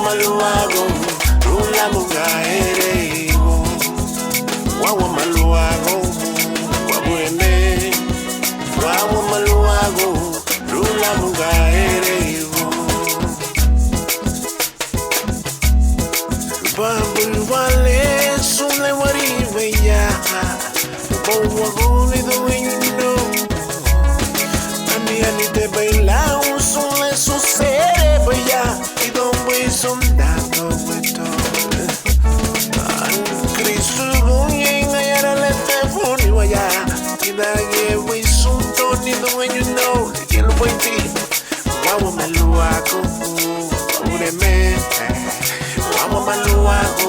maluago, rula mugaere. Babulwale sule wari ya Bowa guli the way you know Ani te baila sule sucede baya Y don't way sondando weto An Cristo gunye ngayara le telefoni waya Kidage way sunto ni the way you know Kilo pointi Wawa maluako Ureme Wawa maluako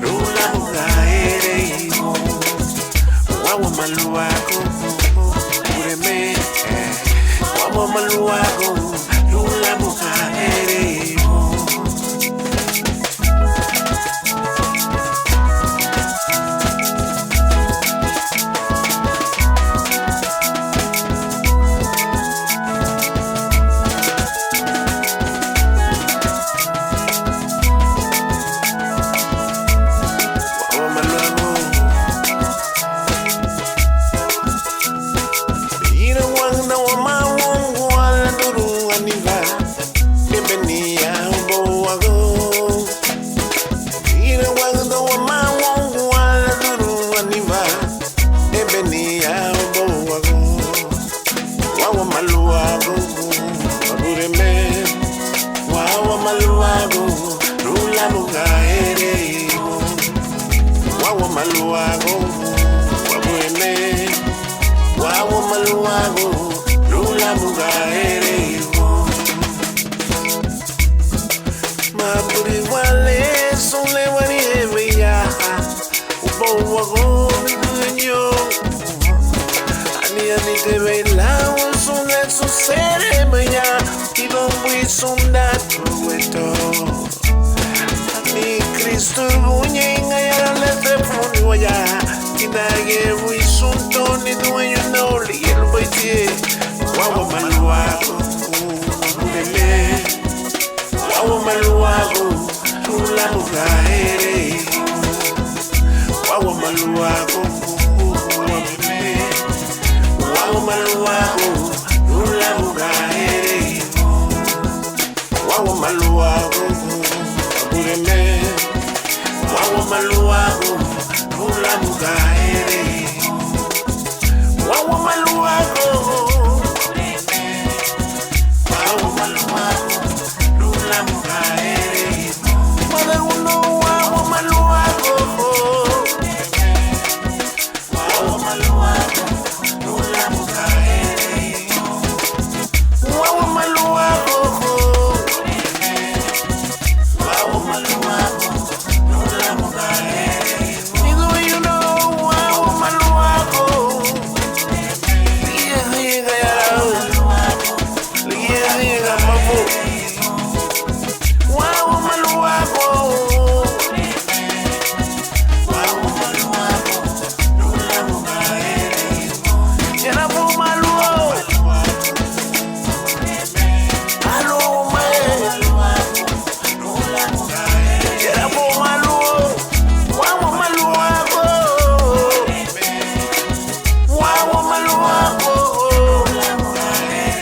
Rula mugaere Wawa maluako Ureme Wawa maluako Rula mugaere Maluago, wabuene, wawa maluago, lula mugaere. Maburi wale, sole wani eveya, ubo wago miduenyo. Ani te vela, sole sucede maya, y no muy sonda trueto. Ani Cristo buñe ngayara le telefoni waya Kidage we sunto ni the way you know Liel baiti Wawa maluago Ureme Wawa maluago Tula mugaere Wawa maluago Ureme Wawa maluago Tula mugaere Wawa maluago Ureme Wawa maluago Rula mugaere Wawa maluago Wawa maluago Rula mugaere Mother uno wawa maluago Wawa maluago Rula mugaere Wawa maluago Wawa maluago Rula mugaere Nido you know wawa maluago Liga yara Liga mabu Wawa maluago Wawa maluago Rula mugaere Yara po maluo Alo mae Rula mugaere Yara po maluo Wawa maluago Wawa maluago Rula mugaere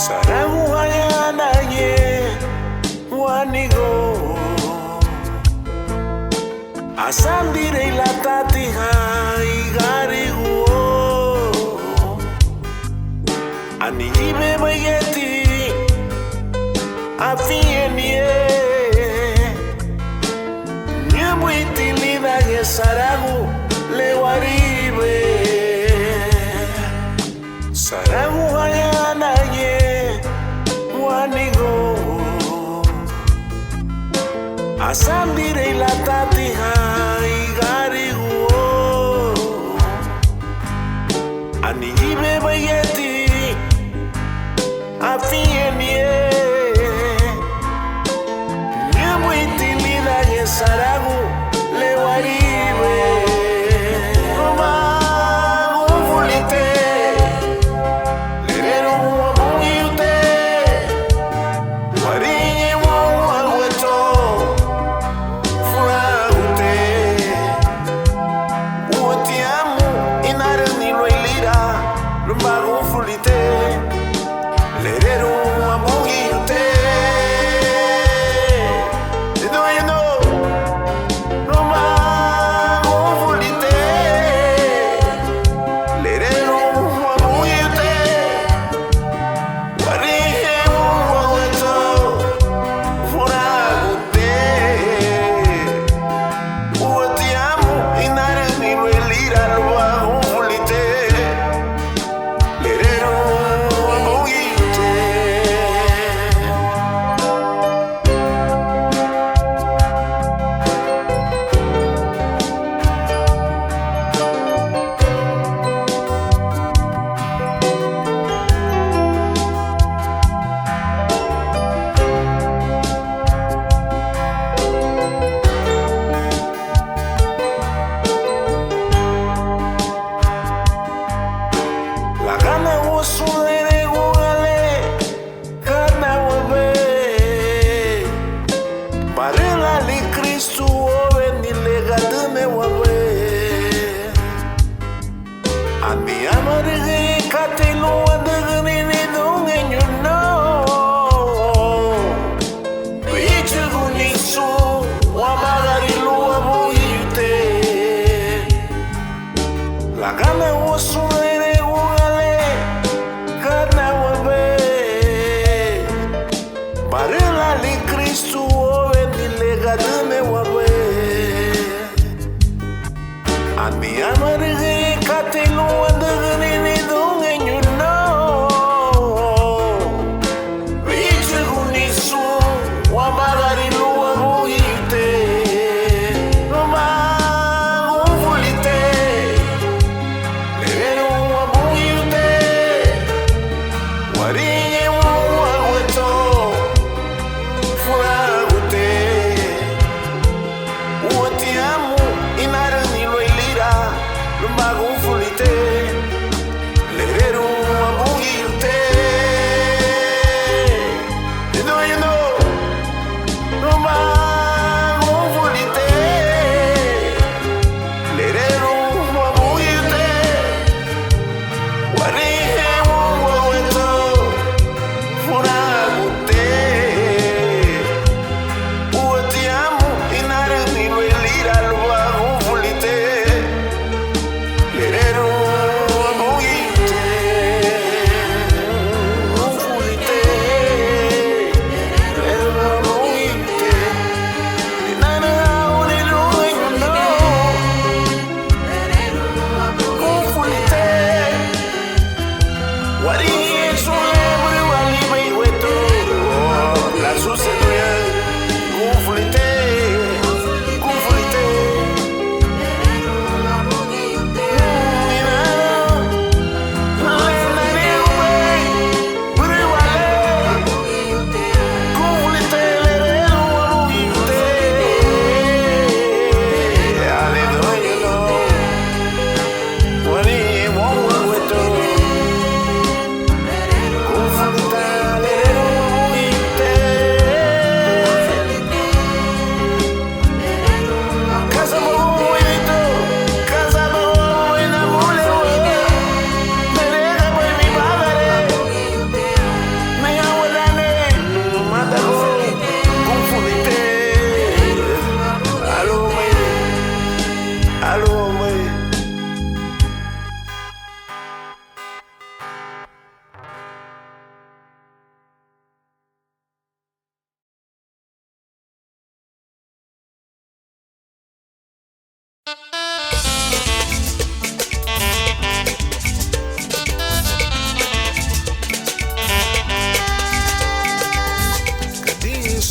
Saragu hayana ye wanigo Asandire la tatija igarigo Ani ibe bayeti Afi Masambire la tatiha igari guo ani ibe bayeti afienie nyamuiti lila yesaragu lewaribe Roma ufulite lerero muamuyute warinye muagweto furaute uotiamu inarani loilira Roma ufulite lerero muamuyute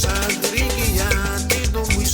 Sadrigi ya, ti no muy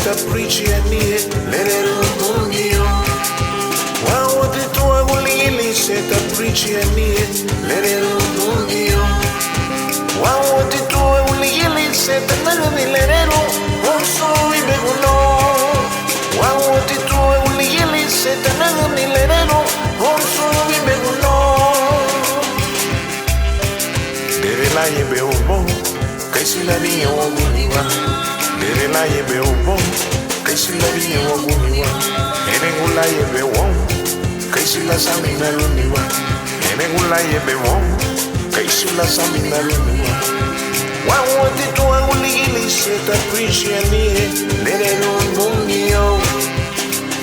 taprichianie, lerero bungio. Wawati tua gulili se taprichianie, lerero bungio. Wawati tua gulili se tanagani lerero, onso ibeguno. Wawati tua gulili se tanagani lerero, onso ibeguno. Dere la yebe obo, kaisi la niya waguniwa. Dere la yebe obo, kaisi la niya waguniwa. Ene gula yebe wong, kaisi la samina luniwa. Ene gula yebe wong, kaisi la samina luniwa. Wawati tua guligili se taprichianie, lerero bungio.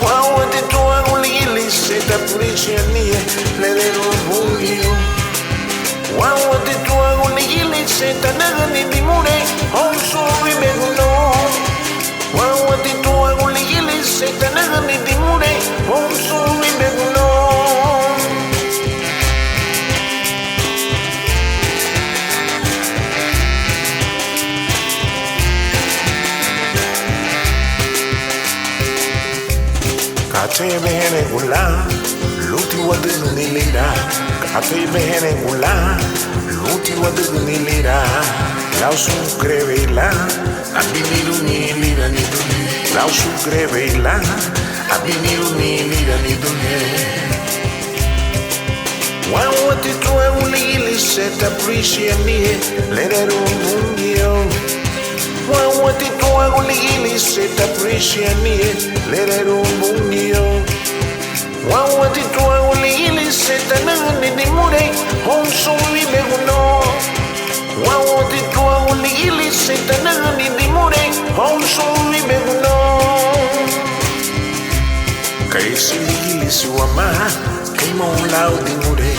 Wawati tua guligili se taprichianie, lerero bungio. Wawati tua guligili se tanagani dimure, onso ibeguno. Wawati tua guligili se tanagani dimure, onso ibeguno. Kate behene gula, luti wadu nilira. Kate behene gula, luti wadu nilira. Lau sucre veila, abiniru nilira ni dune. Lau sucre veila, abiniru nilira ni dune. Wawati tua guligili se taprichianie, lerero bungio. Wawati tua guligili se taprichianie, lerero bungio. Wawati tua guligili se tanagani dimure, onso ibeguno. Wawati tua guligili se tanagani dimure, onso ibeguno. Kaisi ligili si wama, kaimo lao dimure.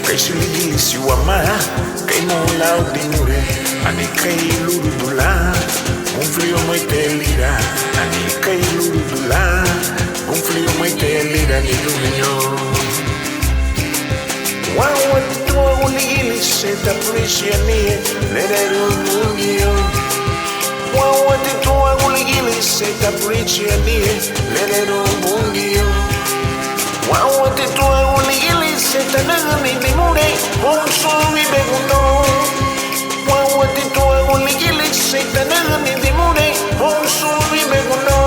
Kaisi ligili si wama, kaimo lao dimure. Ani kai lurudula, frio moite lira. Ani kai lurudula, frio moite lira ni luminyo. Wawati tua guligili se taprichianie, lerero bungio. Wawati tua guligili se taprichianie, lerero bungio. Wawati tua guligili se tanagani dimure, onso ibeguno. Wawati tua guligili se tanagani dimure, onso ibeguno.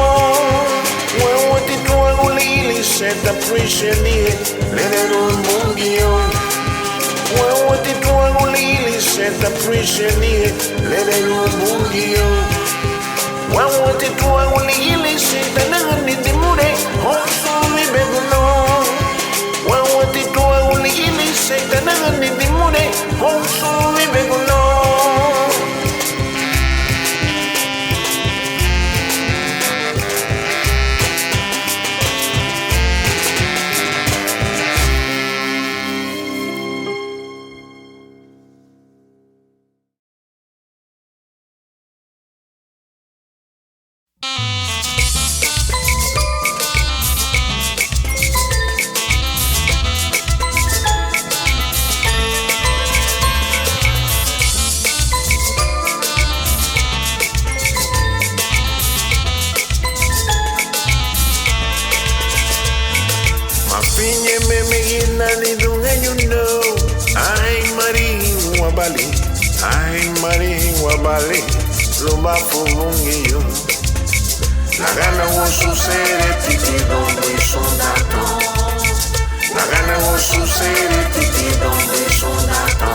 Wawati tua guligili se taprichianie, lerero bungio. Wawati tua guligili se taprichianie, lerero bungio. Wawati tua guligili se tanagani dimure, onso ibeguno. Wawati tua guligili se tanagani dimure, onso ibeguno. Mapiñe me megina ni dunga you know. Ay mari wabali, ay mari wabali. Lumba fumungiyo. La gana wo sucede titi donde sondato. La gana wo sucede titi donde sondato.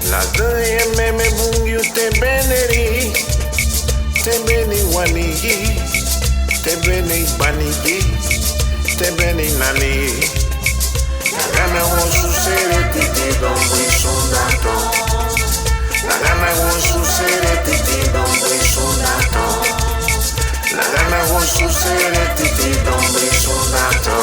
La de me bungyo te beneri, te beni wanigi, te beni banigi, te beni nani. La gana wo sucede titi donde sondato. La gana wo sucede titi donde sondato. La gana wo sucede titi donde sondato.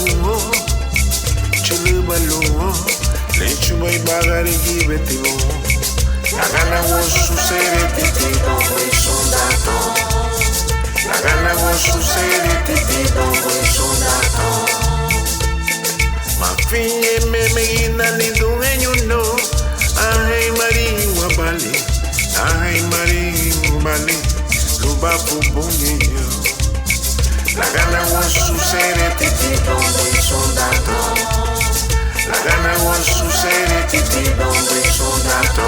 balungo, chile balungo, lechu bay bagari gibetivo. La gana was sucede titido muy sondato. La gana was sucede titido muy sondato. Ma finye me ina ni dueño no. Ay mari wabali, ay mari wabali, luba pubunyo. La gana was sucede titido muy sondato. La gana was sucede titido muy sondato.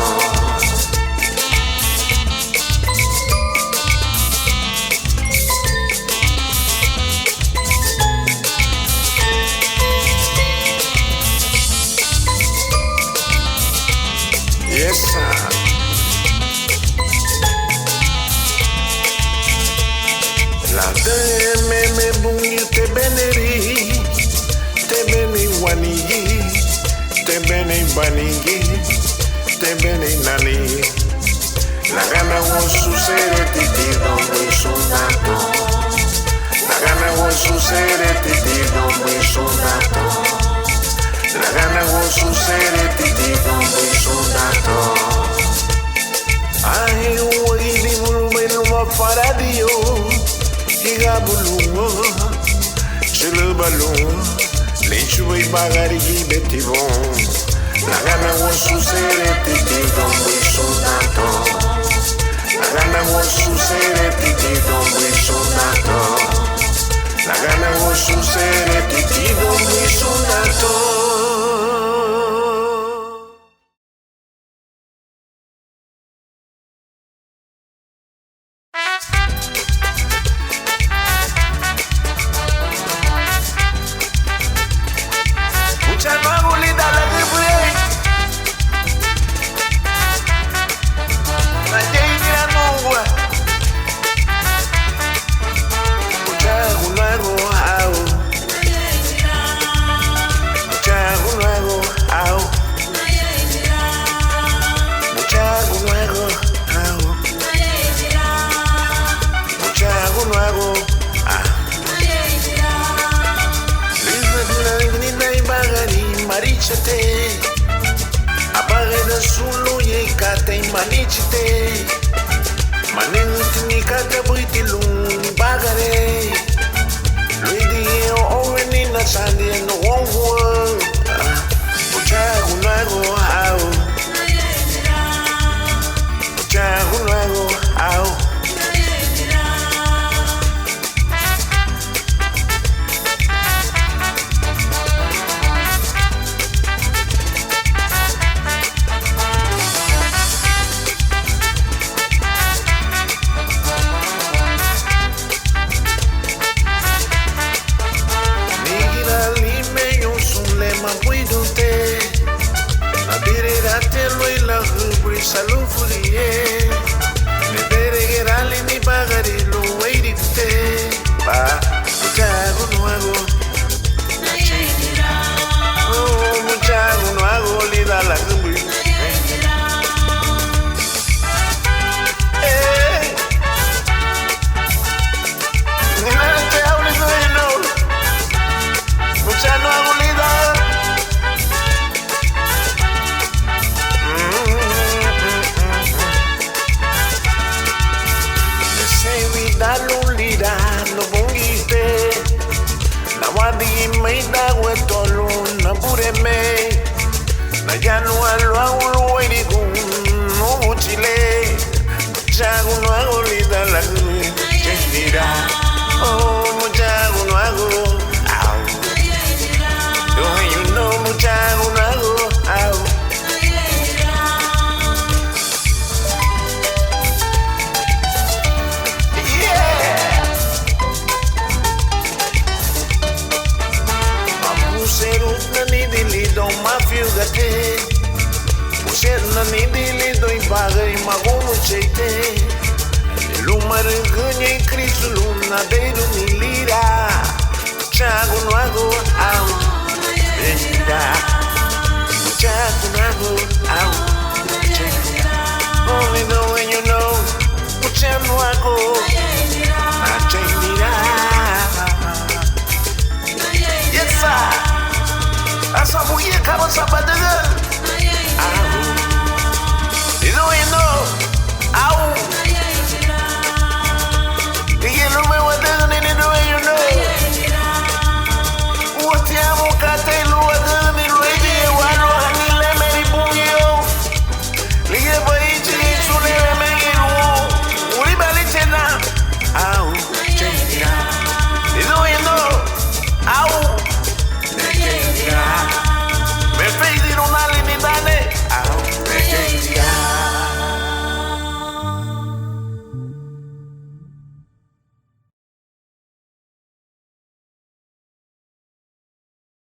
Yes, sir. La de me bunyi te beneri, te beni wanigi, te beni banigi, te beni nani. La gana was sucede titido muy sondato. La gana was sucede titido muy sondato. La gana was sucede titido muy sondato. Ay, uwagi bulumeno mafaradio, higa bulungo, chile balungo, lechu bay bagari gibetivo. La gana was sucede titido muy sondato. La gana was sucede titido muy sondato. La gana was sucede titido muy sondato. Apague da sulu ye kate manichite. Manengi ni kate buitilung bagare. Luidi o weni na sandi no wongwa. Ucha gunago au. Ucha gunago au. Salud furie, me peregerali ni bagari lo weirite, pa muchago no hago, oh muchago no hago lida la gumbi, nena te hables de no, muchago no hago lida. No bungite, na wadi meida wetolu na bureme, na janua lo aulu wedigun no uchile, muchago no hago lida la chendira, oh muchago no hago, au, don't you know muchago no hago, au. Don't my feel that day. Pusher na nidili do imbagay magumo cheite. Lumaranganya Cristo luna dedo milira. Chago no hago au. Benida. Chago no hago au. Only know when you know. Chago no hago. Yes sir. Asabuye kama sabadege